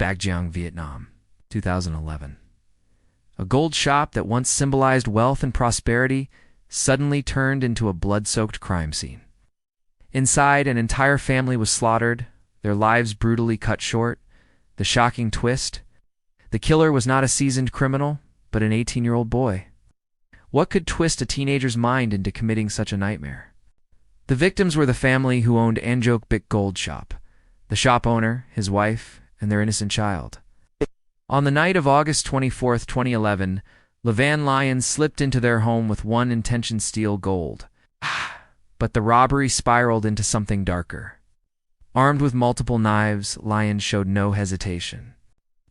Bac Giang, Vietnam, 2011. A gold shop that once symbolized wealth and prosperity suddenly turned into a blood-soaked crime scene. Inside, an entire family was slaughtered, their lives brutally cut short. The shocking twist: the killer was not a seasoned criminal, but an 18-year-old boy. What could twist a teenager's mind into committing such a nightmare? The victims were the family who owned Ngoc Bich gold shop, the shop owner, his wife, and their innocent child. On the night of August 24, 2011, Luyen slipped into their home with one intention: steal gold. But the robbery spiraled into something darker. Armed with multiple knives, Luyen showed no hesitation.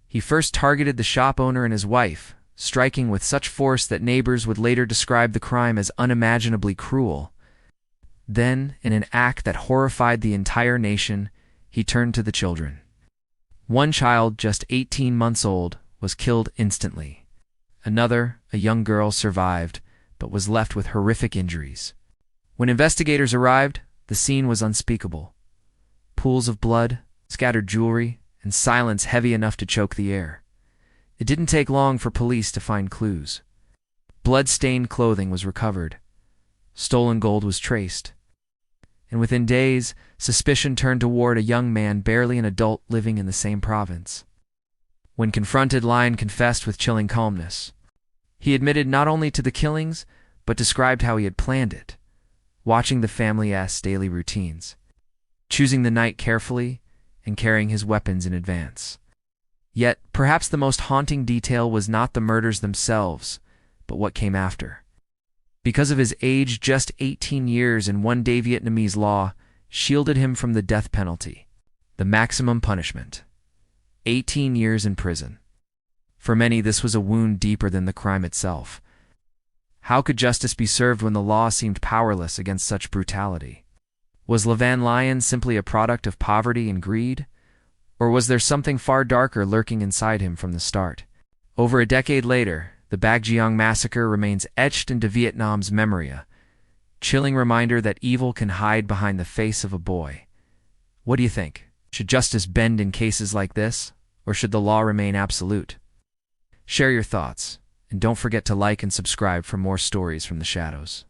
He first targeted the shop owner and his wife, striking with such force that neighbors would later describe the crime as unimaginably cruel. Then, in an act that horrified the entire nation, he turned to the children. One child, just 18 months old, was killed instantly. Another, a young girl, survived, but was left with horrific injuries. When investigators arrived, the scene was unspeakable. Pools of blood, scattered jewelry, and silence heavy enough to choke the air. It didn't take long for police to find clues. Blood-stained clothing was recovered. Stolen gold was traced. And within days, suspicion turned toward a young man, barely an adult, living in the same province. When confronted, Luyen confessed with chilling calmness. He admitted not only to the killings, but described how he had planned it, watching the family's daily routines, choosing the night carefully, and carrying his weapons in advance. Yet, perhaps the most haunting detail was not the murders themselves, but what came after. Because of his age, just 18 years and one day, Vietnamese law shielded him from the death penalty, the maximum punishment: 18 years in prison. For many, this was a wound deeper than the crime itself. How could justice be served when the law seemed powerless against such brutality? Was Luyen simply a product of poverty and greed? Or was there something far darker lurking inside him from the start? Over a decade later, the Bac Giang massacre remains etched into Vietnam's memory, a chilling reminder that evil can hide behind the face of a boy. What do you think? Should justice bend in cases like this, or should the law remain absolute? Share your thoughts, and don't forget to like and subscribe for more stories from the shadows.